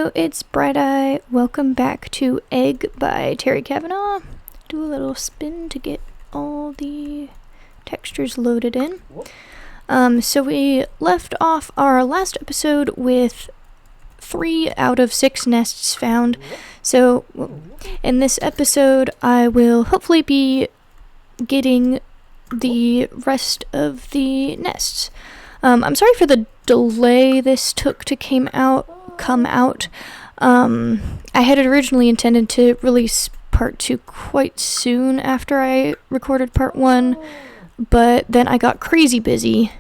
Hello, it's Bright Eye. Welcome back to Egg by Cavenaugh. Do a little spin to get all the textures loaded in. So we left off our last episode with 3 out of 6 nests found. So in this episode, I will hopefully be getting the rest of the nests. I'm sorry for the delay this took to come out. I had originally intended to release part 2 quite soon after I recorded part 1, but then I got crazy busy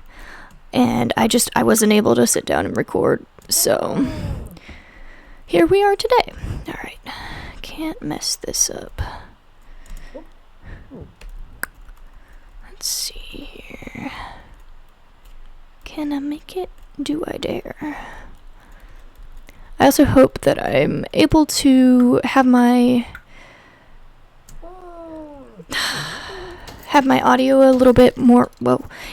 and I wasn't able to sit down and record, so here we are today. Alright, can't mess this up. Let's see here. Can I make it? Do I dare? I also hope that I'm able to have my audio a little bit more,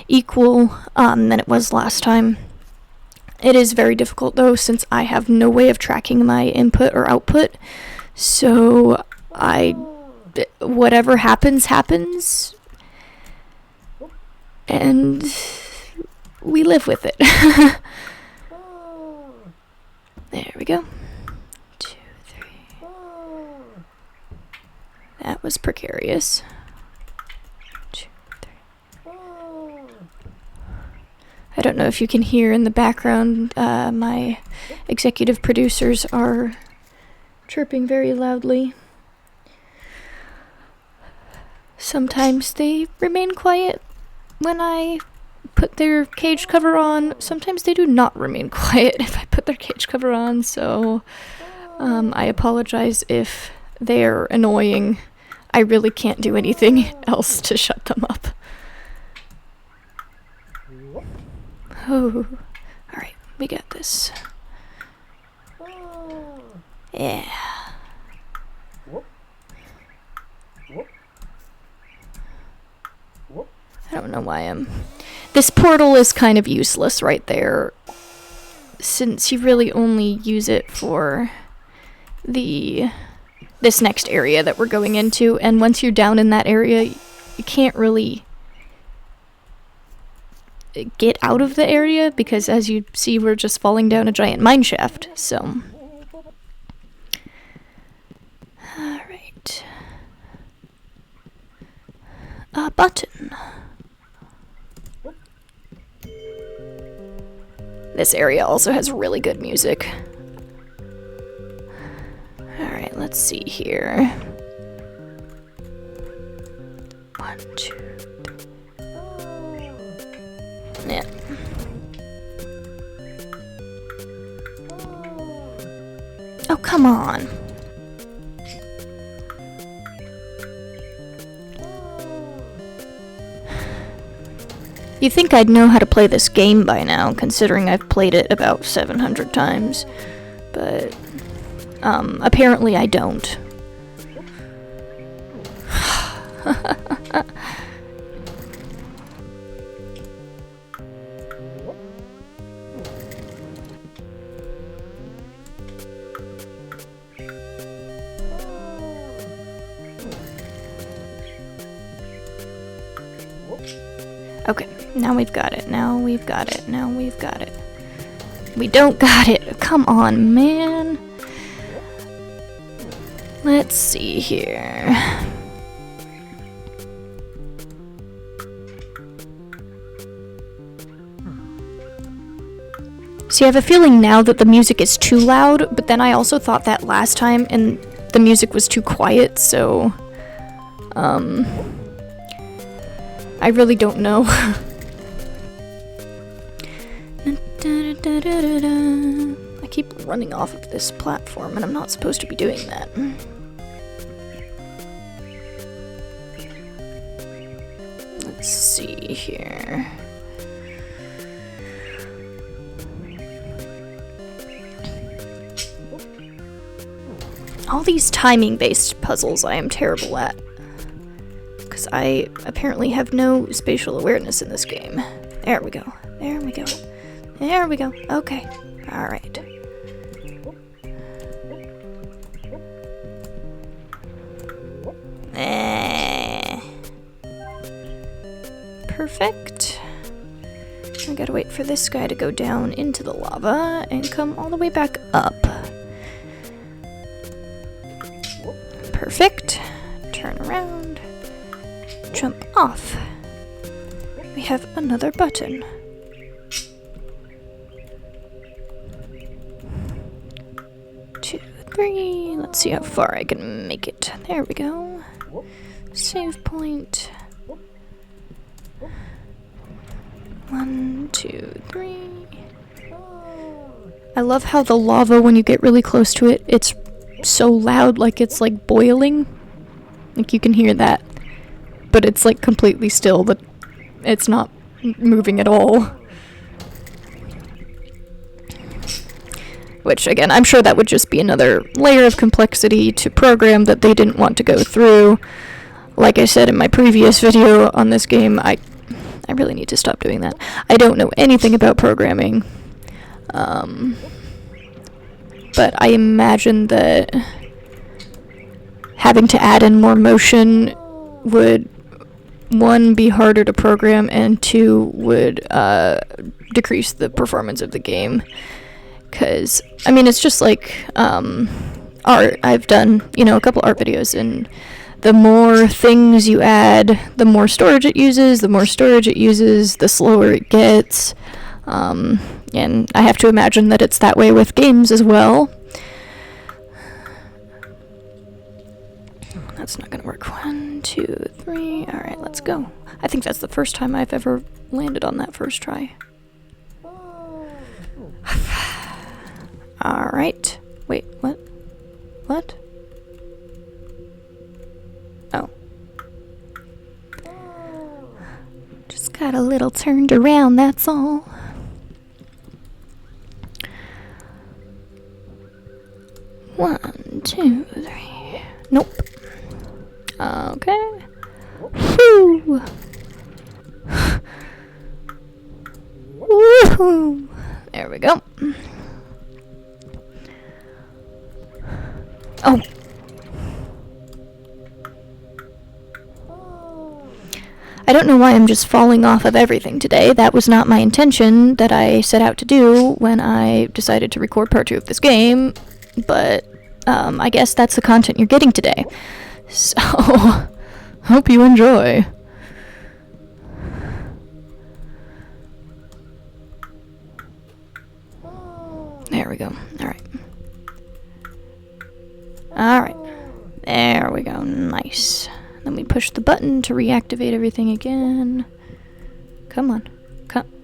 equal than it was last time. It is very difficult though, since I have no way of tracking my input or output, so whatever happens, and we live with it. There we go. 2, 3. That was precarious. 2, 3. I don't know if you can hear in the background, my executive producers are chirping very loudly. Sometimes they remain quiet when I put their cage cover on. Sometimes they do not remain quiet if I put their cage cover on, so I apologize if they're annoying. I really can't do anything else to shut them up. Oh, alright, we got this. Yeah. I don't know why this portal is kind of useless right there, since you really only use it for this next area that we're going into, and once you're down in that area, you can't really get out of the area, because as you see, we're just falling down a giant mine shaft, so. Alright. A button. This area also has really good music. Alright, let's see here. 1, 2, 3. Yeah. Oh, come on. You'd think I'd know how to play this game by now, considering I've played it about 700 times, but apparently I don't. Okay, now we've got it. We don't got it. Come on, man. Let's see here. See, I have a feeling now that the music is too loud, but then I also thought that last time and the music was too quiet, so I really don't know. I keep running off of this platform, and I'm not supposed to be doing that. Let's see here. All these timing-based puzzles I am terrible at, because I apparently have no spatial awareness in this game. There we go. Okay. Alright. Perfect. I gotta wait for this guy to go down into the lava and come all the way back up. Perfect. Turn around. Jump off. We have another button. 2, 3. Let's see how far I can make it. There we go. Save point. 1, 2, 3. I love how the lava, when you get really close to it, it's so loud, like it's like boiling. Like you can hear that. But it's like completely still, but it's not moving at all. Which, again, I'm sure that would just be another layer of complexity to program that they didn't want to go through. Like I said in my previous video on this game, I really need to stop doing that. I don't know anything about programming. But I imagine that having to add in more motion would, 1, be harder to program, and 2, would decrease the performance of the game. Because, I mean, it's just like art. I've done, a couple art videos, and the more things you add, the more storage it uses. The more storage it uses, the slower it gets. And I have to imagine that it's that way with games as well. That's not gonna work. 1, 2, 3. Alright, let's go. I think that's the first time I've ever landed on that first try. Alright. Wait, what? What? Oh. Just got a little turned around, that's all. One, 2, 3. Nope. Okay. Whew. Woohoo! There we go. Oh. I don't know why I'm just falling off of everything today. That was not my intention that I set out to do when I decided to record part 2 of this game, but I guess that's the content you're getting today. So, hope you enjoy. There we go. Alright. Alright. There we go. Nice. Then we push the button to reactivate everything again. Come on.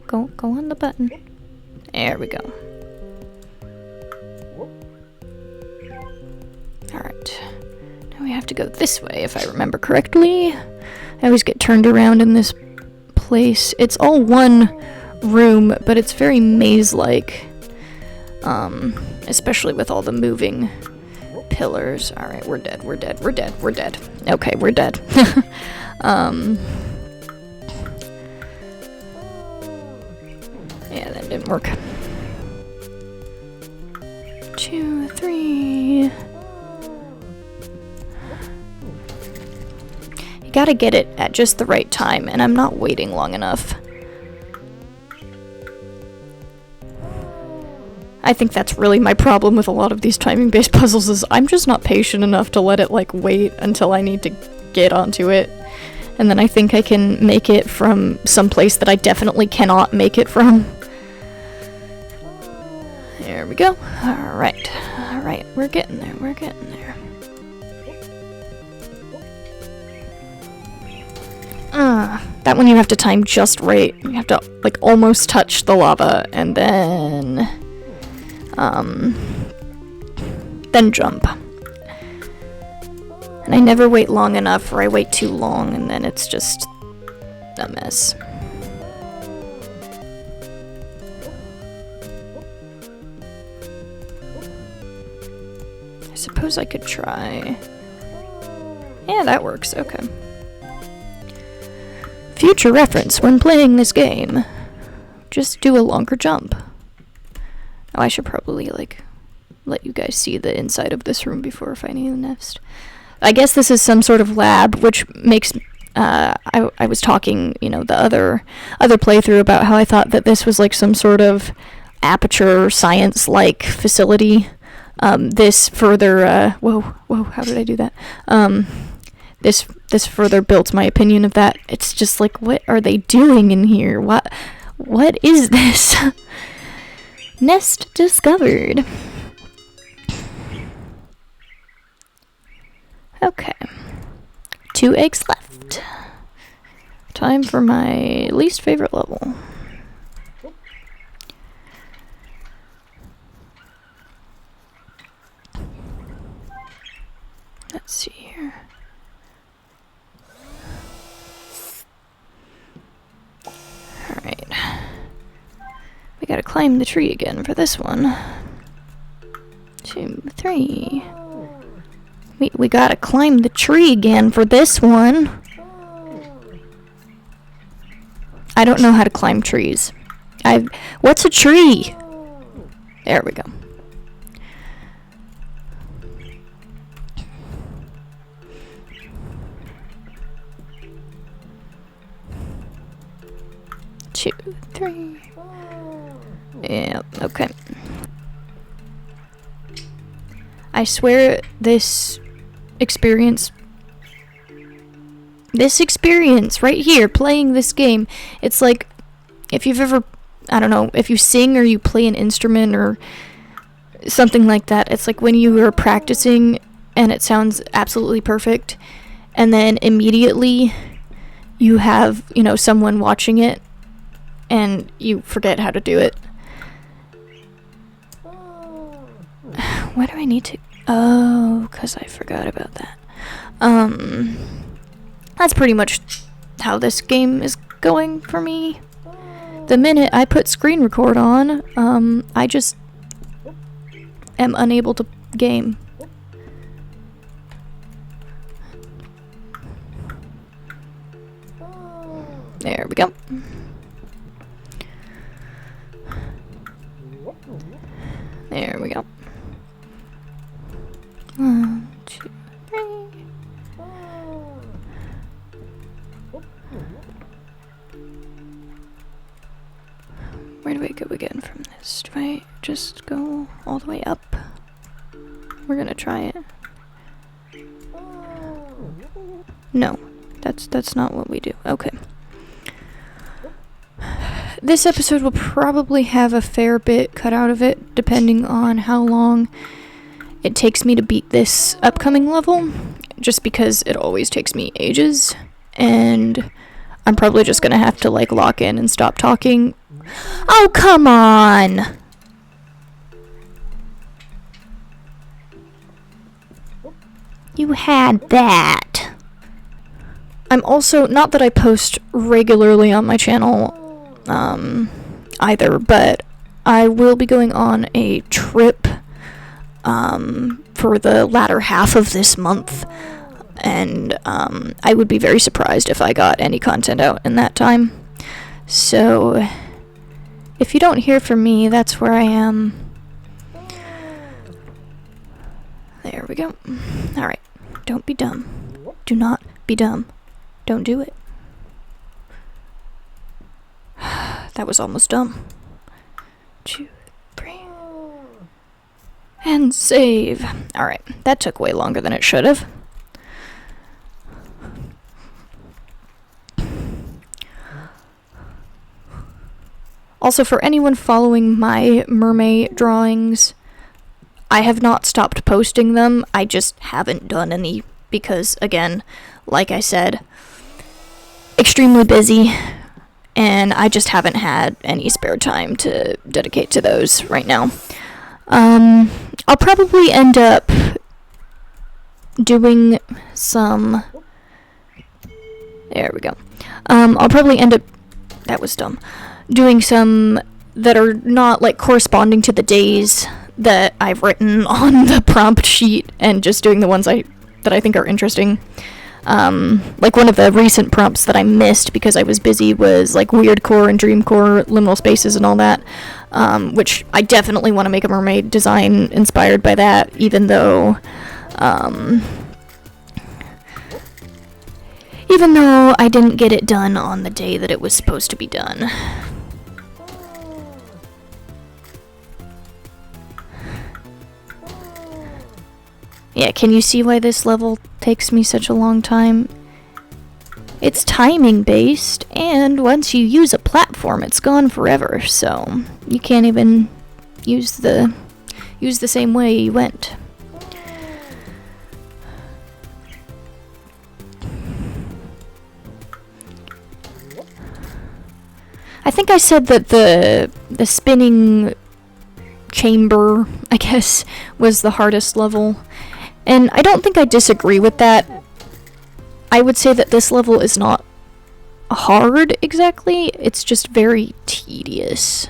Go on the button. There we go. Alright. Now we have to go this way, if I remember correctly. I always get turned around in this place. It's all one room, but it's very maze-like. Especially with all the moving pillars. Alright, we're dead. Okay, we're dead. Yeah, that didn't work. 2, 3. You gotta get it at just the right time, and I'm not waiting long enough. I think that's really my problem with a lot of these timing-based puzzles, is I'm just not patient enough to let it, wait until I need to get onto it. And then I think I can make it from some place that I definitely cannot make it from. There we go. Alright, we're getting there. That one you have to time just right. You have to, almost touch the lava, and then jump. And I never wait long enough, or I wait too long, and then it's just a mess. I suppose I could try. Yeah, that works. Okay. Future reference when playing this game. Just do a longer jump. Oh, I should probably, let you guys see the inside of this room before finding the nest. I guess this is some sort of lab, which makes I was talking, the other playthrough about how I thought that this was like some sort of aperture science-like facility. This further, whoa, how did I do that? This further builds my opinion of that. It's just like, what are they doing in here? What is this? Nest discovered. Okay. 2 eggs left. Time for my least favorite level. Let's see here. Alright. We gotta climb the tree again for this one. 2, 3. We gotta climb the tree again for this one. I don't know how to climb trees. What's a tree? There we go. Two, 3. Yeah, okay. I swear this experience right here, playing this game, it's like, if you've ever, I don't know, if you sing or you play an instrument or something like that, it's like when you are practicing and it sounds absolutely perfect, and then immediately you have, someone watching it, and you forget how to do it. Why do I need to? Oh, because I forgot about that. That's pretty much how this game is going for me. The minute I put screen record on, I just am unable to game. There we go. There we go. 1, 2, 3. Where do I go again from this? Do I just go all the way up? We're gonna try it. No, that's not what we do. Okay. This episode will probably have a fair bit cut out of it, depending on how long it takes me to beat this upcoming level, just because it always takes me ages, and I'm probably just gonna have to lock in and stop talking. Oh, come on! You had that. I'm also, not that I post regularly on my channel, either, but I will be going on a trip, for the latter half of this month, and, I would be very surprised if I got any content out in that time. So, if you don't hear from me, that's where I am. There we go. Alright. Don't be dumb. Do not be dumb. Don't do it. That was almost dumb. 2, 3. And save. Alright. That took way longer than it should have. Also, for anyone following my mermaid drawings, I have not stopped posting them. I just haven't done any because, again, like I said, extremely busy, and I just haven't had any spare time to dedicate to those right now. I'll probably end up doing some... There we go. I'll probably end up... That was dumb. Doing some that are not, corresponding to the days that I've written on the prompt sheet, and just doing the ones that I think are interesting. One of the recent prompts that I missed because I was busy was, weird core and dream core, liminal spaces and all that, which I definitely want to make a mermaid design inspired by that, even though, Even though I didn't get it done on the day that it was supposed to be done. Yeah, can you see why this level takes me such a long time? It's timing based, and once you use a platform, it's gone forever, so you can't even use the same way you went. I think I said that the spinning chamber, I guess, was the hardest level. And I don't think I disagree with that. I would say that this level is not hard exactly, it's just very tedious.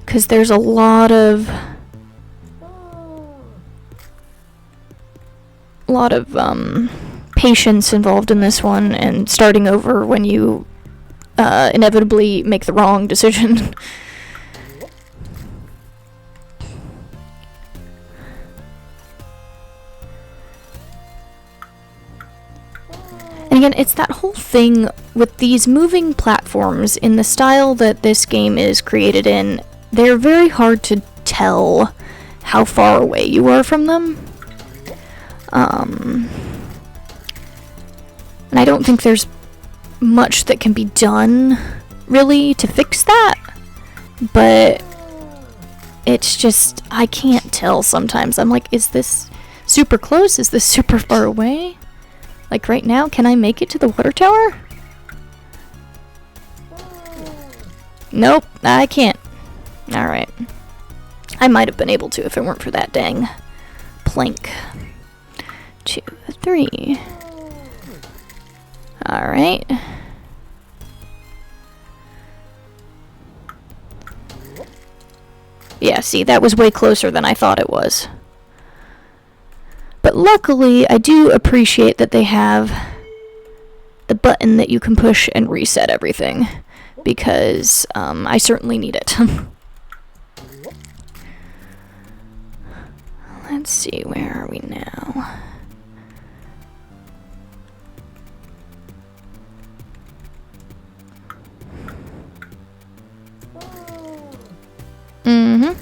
Because there's a lot of patience involved in this one, and starting over when you inevitably make the wrong decision. And again, it's that whole thing with these moving platforms in the style that this game is created in. They're very hard to tell how far away you are from them. And I don't think there's much that can be done, really, to fix that. But it's just, I can't tell sometimes. I'm like, is this super close? Is this super far away? Like right now, can I make it to the water tower? Nope, I can't. Alright. I might have been able to if it weren't for that dang plank. 2, 3. Alright. Yeah, see, that was way closer than I thought it was. But luckily, I do appreciate that they have the button that you can push and reset everything, because I certainly need it. Let's see, where are we now? Mm-hmm.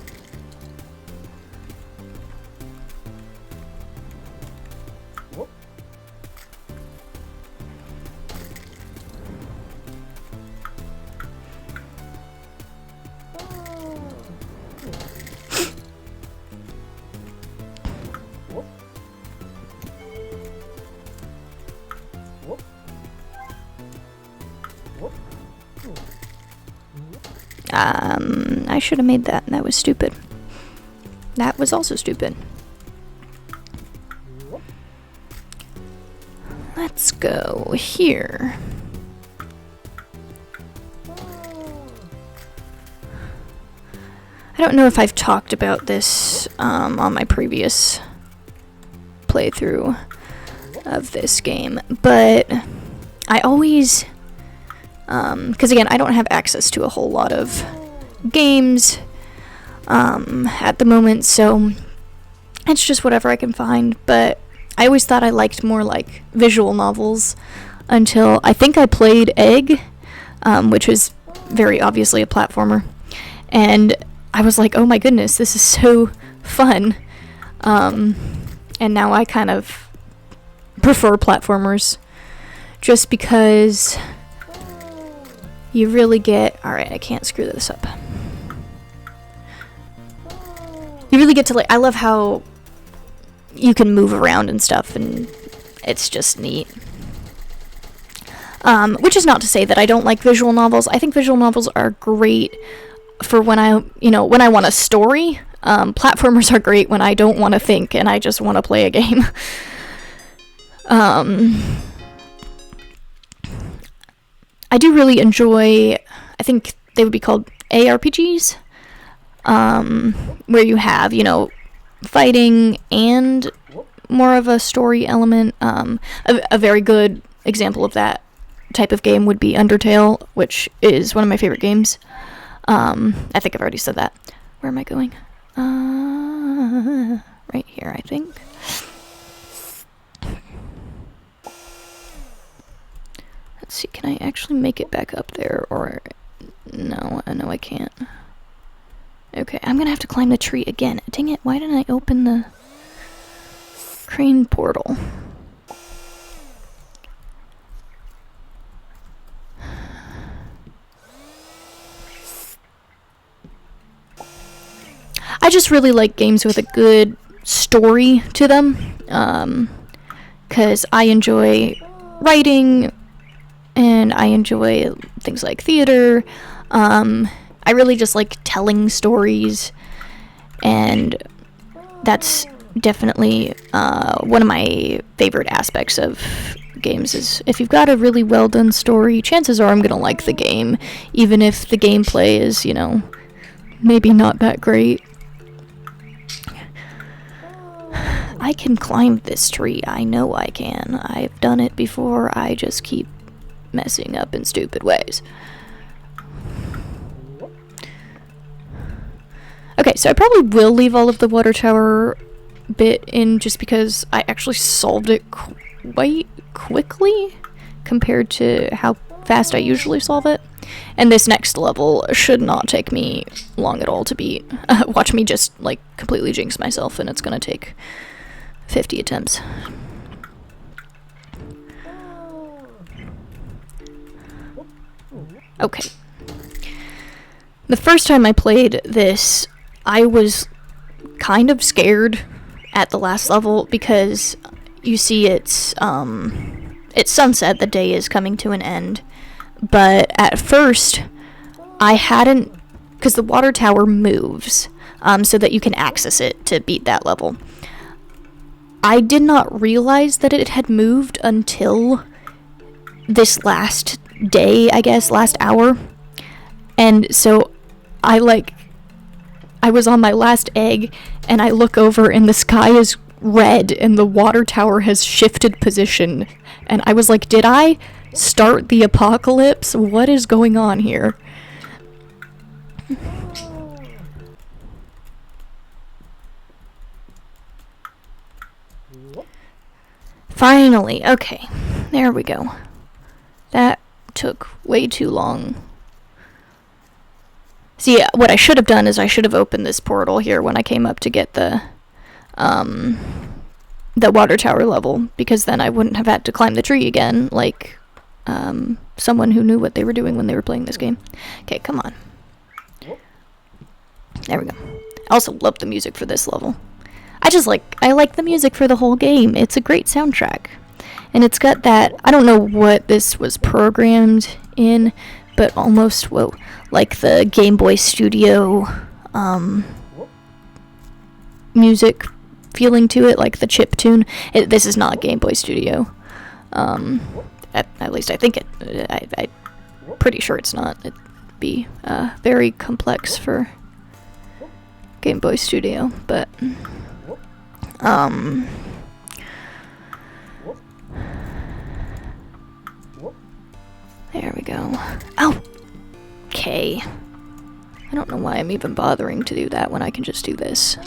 I should have made that. That was stupid. That was also stupid. Let's go here. I don't know if I've talked about this on my previous playthrough of this game, but I always, because again, I don't have access to a whole lot of games at the moment, so it's just whatever I can find. But I always thought I liked more like visual novels until I think I played Egg, which was very obviously a platformer, and I was like, oh my goodness, this is so fun. And now I kind of prefer platformers just because you really get, alright, I can't screw this up. You really get to, like, I love how you can move around and stuff, and it's just neat. Which is not to say that I don't like visual novels. I think visual novels are great for when I want a story. Platformers are great when I don't want to think and I just want to play a game. I do really enjoy, I think they would be called ARPGs, where you have, fighting and more of a story element. A very good example of that type of game would be Undertale, which is one of my favorite games. I think I've already said that. Where am I going? Right here, I think. Can I actually make it back up there, or... No, I know I can't. Okay, I'm gonna have to climb the tree again. Dang it, why didn't I open the crane portal? I just really like games with a good story to them, because I enjoy writing, and I enjoy things like theater. I really just like telling stories, and that's definitely one of my favorite aspects of games. Is if you've got a really well done story, chances are I'm gonna like the game, even if the gameplay is, you know, maybe not that great. I can climb this tree. I know I can. I've done it before. I just keep messing up in stupid ways. Okay, so I probably will leave all of the water tower bit in just because I actually solved it quite quickly compared to how fast I usually solve it. And this next level should not take me long at all to beat. Watch me just, like, completely jinx myself, and it's gonna take 50 attempts. Okay. The first time I played this, I was kind of scared at the last level because you see it's sunset, the day is coming to an end. But at first, I hadn't, because the water tower moves, so that you can access it to beat that level. I did not realize that it had moved until this last day, I guess, last hour. And so I was on my last egg, and I look over and the sky is red and the water tower has shifted position. And I was like, did I start the apocalypse? What is going on here? Finally, okay. There we go. That took way too long. See, what I should have done is I should have opened this portal here when I came up to get the water tower level, because then I wouldn't have had to climb the tree again, like someone who knew what they were doing when they were playing this game. Okay, come on. There we go. I also love the music for this level. I like the music for the whole game. It's a great soundtrack. And it's got that, I don't know what this was programmed in, but almost, whoa, like the Game Boy Studio music feeling to it, like the chip tune. This is not Game Boy Studio. At least I think I'm pretty sure it's not. It'd be very complex for Game Boy Studio, but there we go. Oh! Okay. I don't know why I'm even bothering to do that when I can just do this.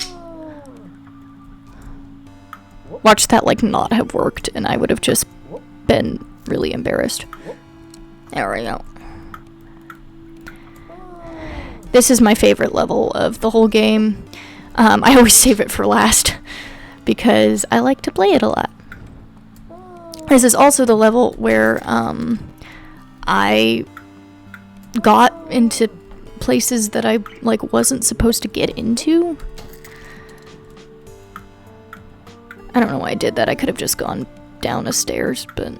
Watch that, like, not have worked, and I would have just been really embarrassed. There we go. This is my favorite level of the whole game. I always save it for last, because I like to play it a lot. This is also the level where, I got into places that I, like, wasn't supposed to get into. I don't know why I did that. I could have just gone down a stairs, but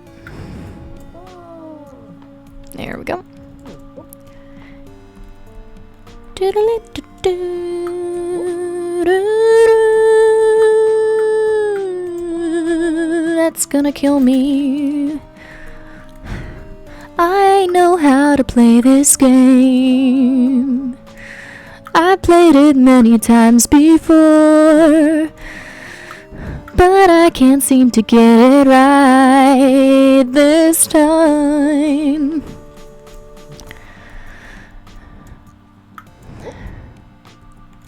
there we go. That's gonna kill me. I know how to play this game. I played it many times before, but I can't seem to get it right this time.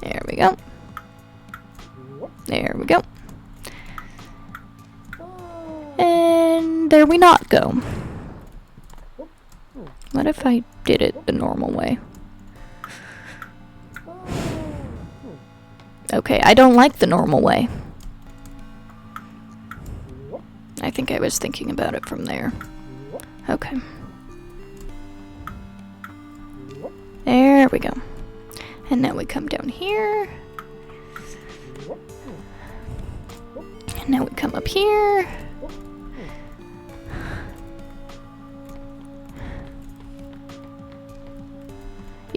There we go. There we go. And there we not go. What if I did it the normal way? Okay, I don't like the normal way. I think I was thinking about it from there. Okay. There we go. And now we come down here. And now we come up here.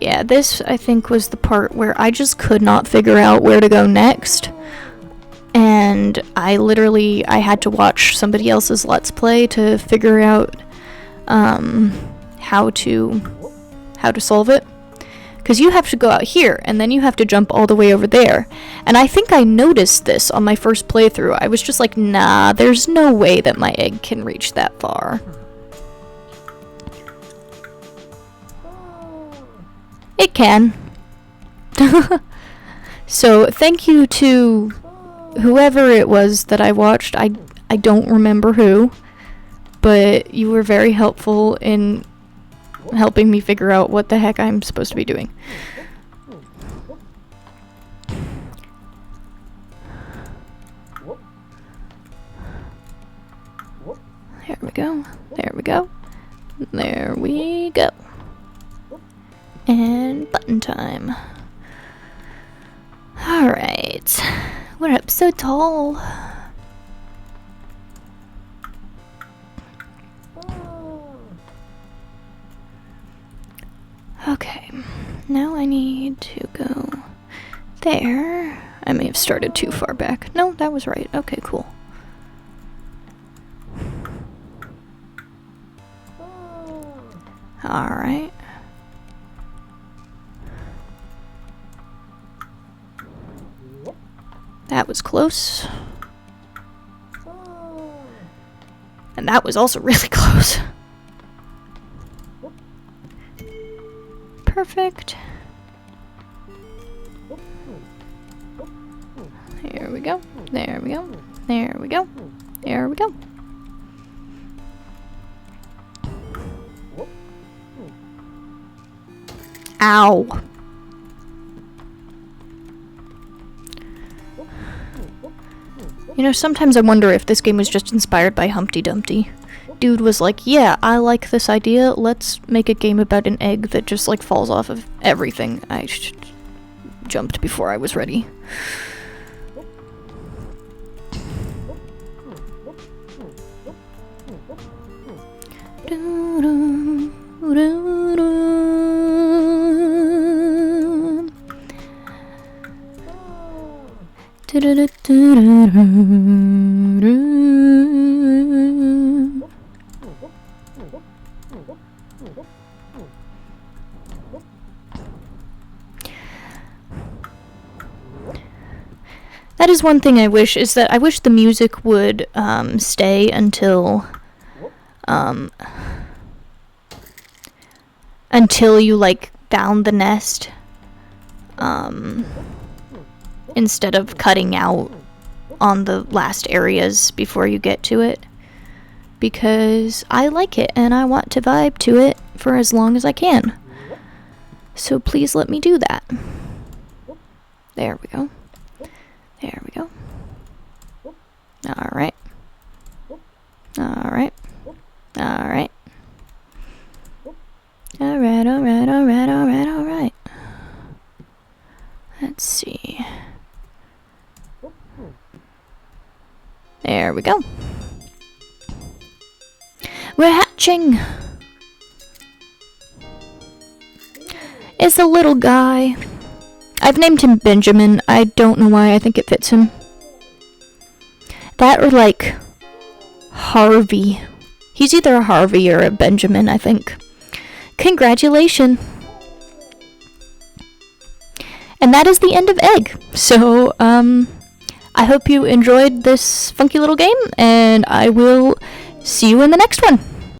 Yeah, this, I think, was the part where I just could not figure out where to go next. And I had to watch somebody else's Let's Play to figure out how to solve it. Because you have to go out here, and then you have to jump all the way over there. And I think I noticed this on my first playthrough. I was just like, nah, there's no way that my egg can reach that far. It can. So, thank you to whoever it was that I watched. I don't remember who. But you were very helpful in helping me figure out what the heck I'm supposed to be doing. There we go. There we go. There we go. And button time. Alright. We're up so tall. Okay. Now I need to go there. I may have started too far back. No, that was right. Okay, cool. Alright. That was close. And that was also really close. Perfect. There we go. There we go. There we go. There we go. Ow. You know, sometimes I wonder if this game was just inspired by Humpty Dumpty. Dude was like, yeah, I like this idea, let's make a game about an egg that just, like, falls off of everything. I jumped before I was ready. That is one thing I wish, is that I wish the music would stay until you, like, found the nest, instead of cutting out on the last areas before you get to it, because I like it and I want to vibe to it for as long as I can. So please let me do that. There we go. There we go. Alright. Alright. Alright. Alright, alright, alright, alright, alright. Let's see. There we go. We're hatching! It's a little guy. I've named him Benjamin. I don't know why, I think it fits him. That or, like, Harvey. He's either a Harvey or a Benjamin, I think. Congratulations! And that is the end of Egg. So, I hope you enjoyed this funky little game, and I will see you in the next one.